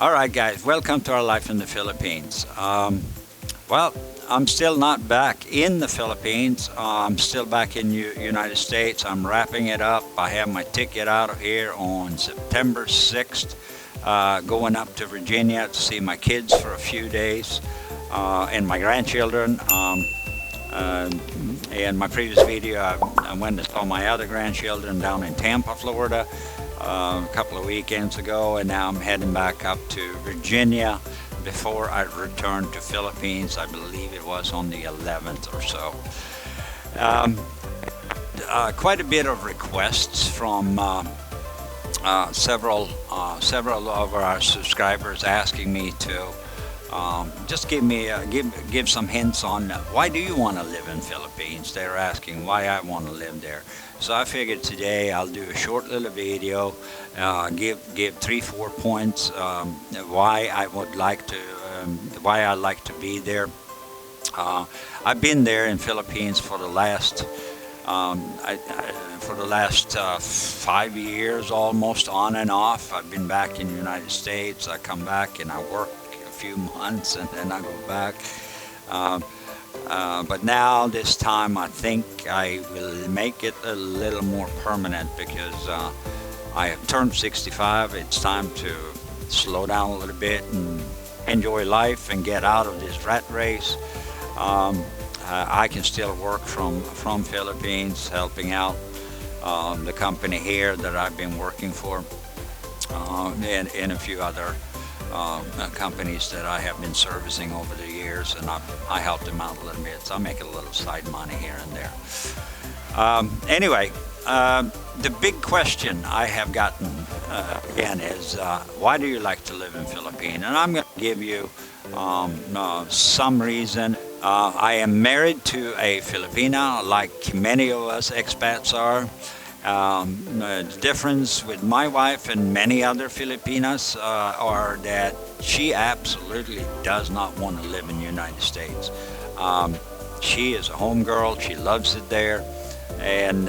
All right, guys, welcome to our life in the Philippines. Well, I'm still not back in the Philippines. I'm still back in United States. I'm wrapping it up. I have my ticket out of here on September 6th, going up to Virginia to see my kids for a few days and my grandchildren. In my previous video, I went and saw my other grandchildren down in Tampa, Florida, a couple of weekends ago, and now I'm heading back up to Virginia before I return to Philippines. I believe it was on the 11th or so. Quite a bit of requests from several of our subscribers asking me to just give some hints on why do you want to live in Philippines. They're asking why I want to live there. So I figured today I'll do a short little video, give 3-4 points why I would like to why I like to be there. I've been there in Philippines for the last 5 years almost, on and off. I've been back in the United States. I come back and I work a few months and then I go back. But now this time I think I will make it a little more permanent because I have turned 65. It's time to slow down a little bit and enjoy life and get out of this rat race. I can still work from Philippines, helping out the company here that I've been working for, and a few other companies that I have been servicing over the years, and I help them out a little bit, so I make a little side money here and there. Anyway, the big question I have gotten again is why do you like to live in Philippines? And I'm going to give you some reason. I am married to a Filipina, like many of us expats are. The difference with my wife and many other Filipinas are that she absolutely does not want to live in the United States. She is a home girl. She loves it there, and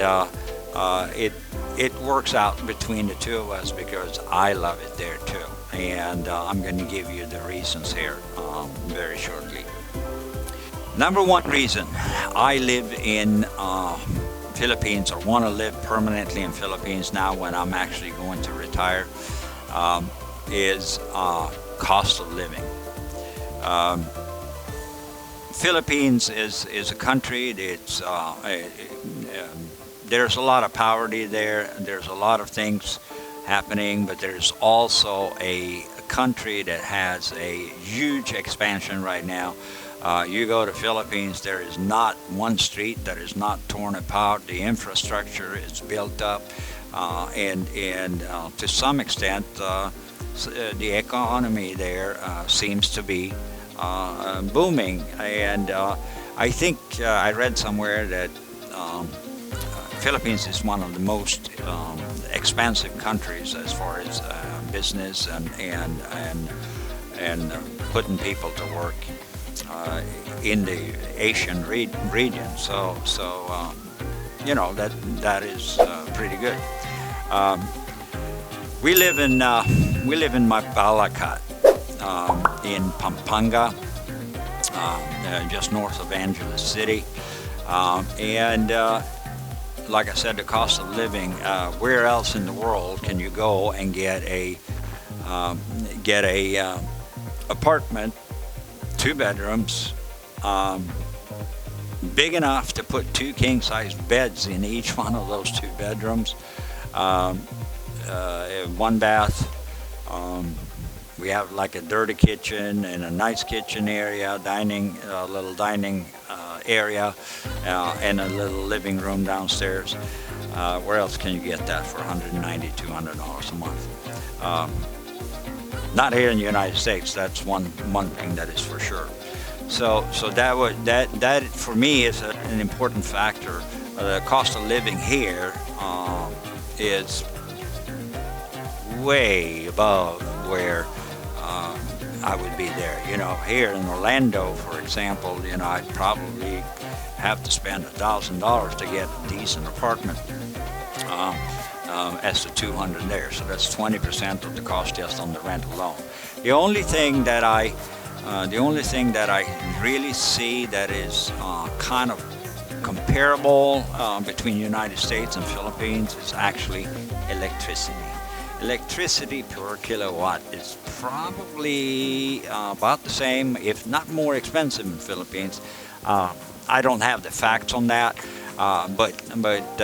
it works out between the two of us because I love it there too. And I'm going to give you the reasons here very shortly. Number one reason I live in Philippines, or want to live permanently in Philippines now when I'm actually going to retire, is cost of living. Philippines is a country that's there's a lot of poverty there. There's a lot of things happening, but there's also a country that has a huge expansion right now. You go to Philippines, there is not one street that is not torn apart. The infrastructure is built up, and to some extent, the economy there seems to be booming. And I think I read somewhere that Philippines is one of the most expensive countries as far as business and putting people to work in the Asian region. So you know, that is pretty good. We live in Mabalacat in Pampanga, just north of Angeles City, and like I said, the cost of living. Where else in the world can you go and get a apartment, 2 bedrooms, big enough to put 2 king-size beds in each one of those 2 bedrooms, 1 bath. We have like a dirty kitchen and a nice kitchen area, little dining area, and a little living room downstairs. Where else can you get that for $190, $200 a month? Not here in the United States. That's one thing that is for sure. So that for me is an important factor. The cost of living here is way above where I would be there. You know, here in Orlando, for example, you know, I'd probably have to spend $1,000 to get a decent apartment. as the 200 there. So that's 20% of the cost just on the rent alone. The only thing that I really see that is kind of comparable between United States and Philippines is actually electricity. Electricity per kilowatt is probably about the same, if not more expensive in the Philippines. I don't have the facts on that, but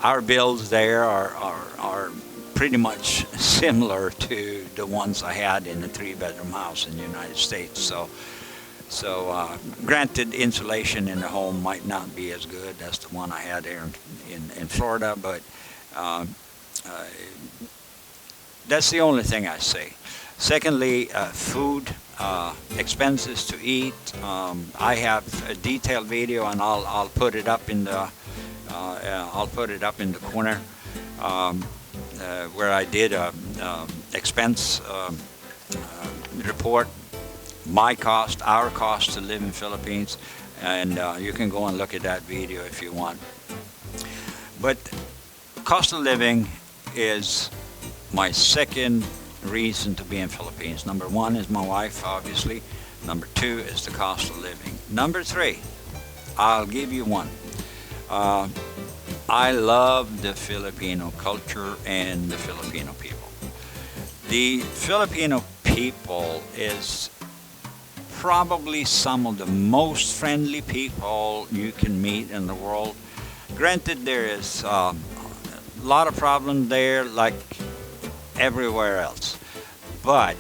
our bills there are pretty much similar to the ones I had in the 3-bedroom house in the United States. So granted, insulation in the home might not be as good as the one I had here in Florida, but that's the only thing I say. Secondly, food, expenses to eat. I have a detailed video, and I'll put it up in the corner where I did a expense report, my cost, our cost to live in Philippines, and you can go and look at that video if you want. But cost of living is my second reason to be in Philippines. Number one is my wife, obviously. Number two is the cost of living. Number three, I'll give you one. I love the Filipino culture and the Filipino people. The Filipino people is probably some of the most friendly people you can meet in the world. Granted, there is a lot of problems there, like everywhere else, but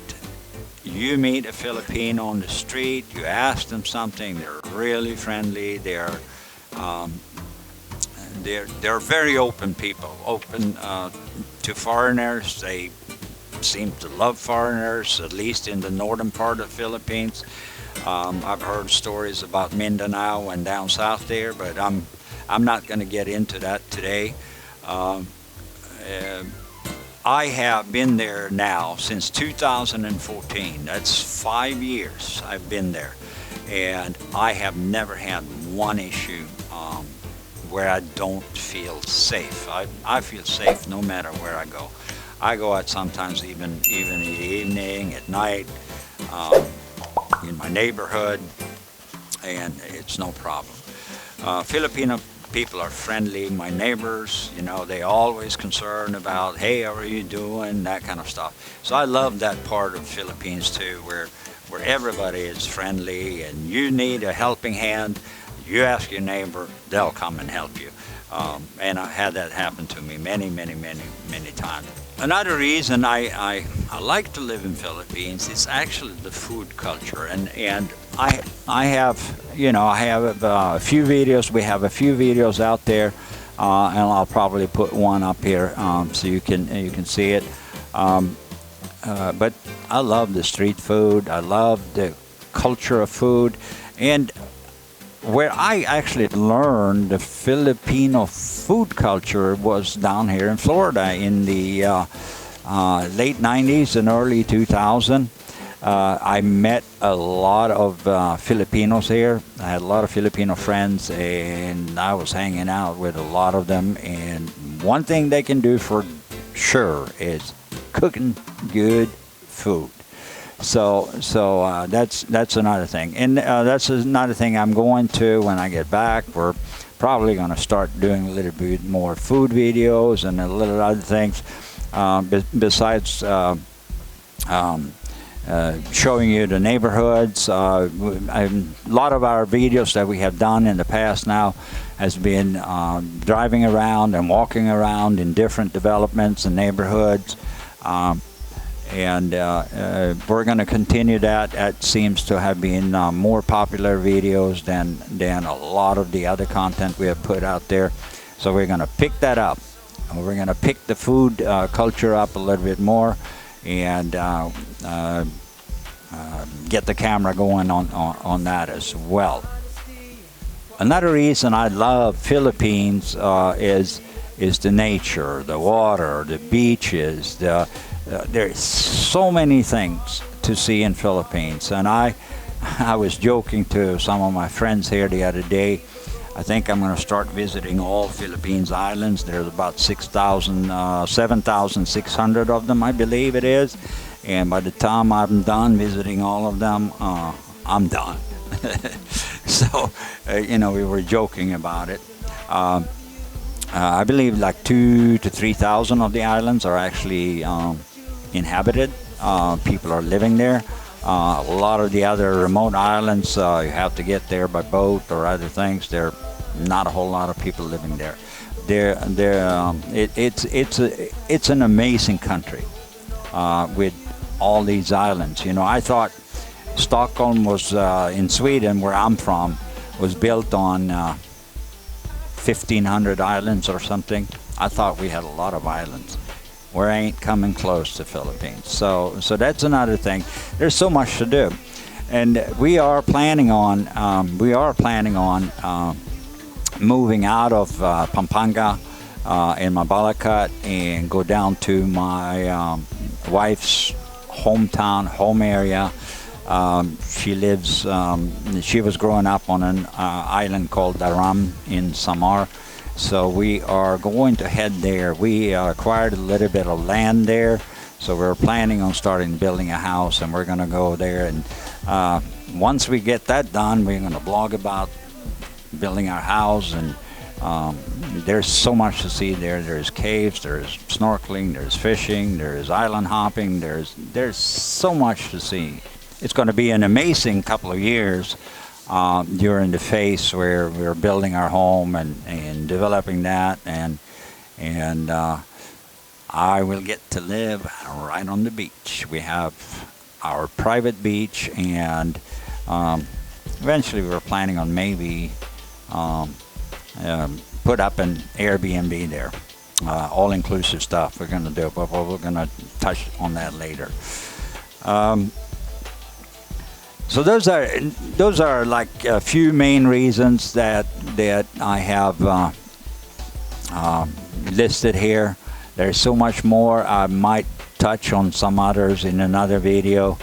you meet a Filipino on the street, you ask them something, they're really friendly. They're very open people, open to foreigners. They seem to love foreigners, at least in the northern part of the Philippines. I've heard stories about Mindanao and down south there, but I'm not going to get into that today. I have been there now since 2014. That's 5 years I've been there, and I have never had one issue where I don't feel safe. I feel safe no matter where I go. I go out sometimes even in the evening, at night, in my neighborhood, and it's no problem. Filipino people are friendly. My neighbors, you know, they always concerned about, hey, how are you doing, that kind of stuff. So I love that part of Philippines too, where everybody is friendly, and you need a helping hand, you ask your neighbor, they'll come and help you. And I had that happen to me many times. Another reason I like to live in Philippines is actually the food culture, and I have, you know, I have a few videos. We have a few videos out there, and I'll probably put one up here so you can see it. But I love the street food. I love the culture of food, and where I actually learned the Filipino food culture was down here in Florida in the late 90s and early 2000s. I met a lot of Filipinos here. I had a lot of Filipino friends, and I was hanging out with a lot of them. And one thing they can do for sure is cooking good food. So that's another thing, and that's another thing I'm going to when I get back. We're probably going to start doing a little bit more food videos and a little other things besides showing you the neighborhoods. A lot of our videos that we have done in the past now has been driving around and walking around in different developments and neighborhoods. And we're going to continue that. That seems to have been more popular videos than a lot of the other content we have put out there. So we're going to pick that up. And we're going to pick the food culture up a little bit more, and get the camera going on that as well. Another reason I love Philippines is the nature, the water, the beaches, there's so many things to see in Philippines. And I was joking to some of my friends here the other day. I think I'm going to start visiting all Philippines islands. There's about 7,600 of them, I believe it is. And by the time I'm done visiting all of them, I'm done. So, you know, we were joking about it. I believe like 2,000 to 3,000 of the islands are actually inhabited. People are living there. A lot of the other remote islands, you have to get there by boat or other things. There are not a whole lot of people living there. It's an amazing country with all these islands. You know, I thought Stockholm was in Sweden, where I'm from, was built on 1,500 islands or something. I thought we had a lot of islands. We ain't coming close to Philippines. So that's another thing. There's so much to do, and we are planning on moving out of Pampanga in Mabalacat and go down to my wife's hometown, home area. She was growing up on an island called Daram in Samar. So we are going to head there. We acquired a little bit of land there, so we're planning on starting building a house, and we're going to go there. And once we get that done, we're going to blog about building our house. And there's so much to see there. There's caves, there's snorkeling, there's fishing, there's island hopping. There's so much to see. It's going to be an amazing couple of years during the phase where we're building our home and developing that, and I will get to live right on the beach. We have our private beach, and eventually we're planning on maybe put up an Airbnb there. All-inclusive stuff we're going to do, but we're going to touch on that later. So those are like a few main reasons that I have listed here. There's so much more. I might touch on some others in another video.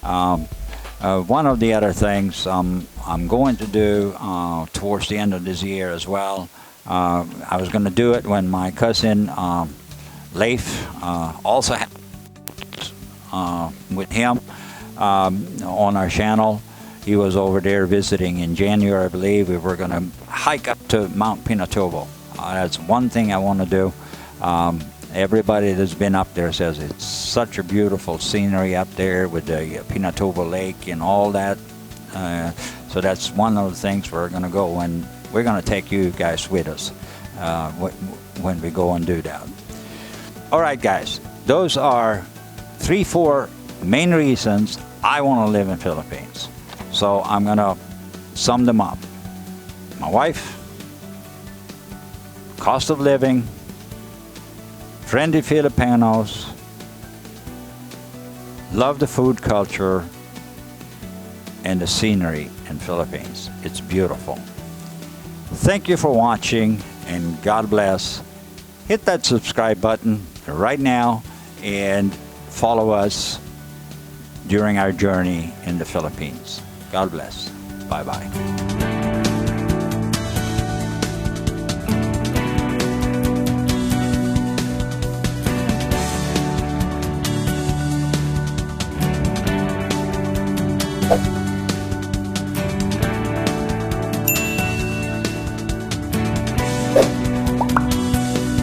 One of the other things I'm going to do towards the end of this year as well. I was going to do it when my cousin Leif also had with him. On our channel. He was over there visiting in January, I believe. We were going to hike up to Mount Pinatubo. That's one thing I want to do. Everybody that's been up there says it's such a beautiful scenery up there with the Pinatubo Lake and all that. So that's one of the things we're going to go, and we're going to take you guys with us when we go and do that. All right, guys. Those are 3-4 main reasons I want to live in Philippines. So I'm going to sum them up. My wife, cost of living, friendly Filipinos, love the food culture, and the scenery in Philippines. It's beautiful. Thank you for watching, and God bless. Hit that subscribe button right now and follow us during our journey in the Philippines. God bless. Bye-bye.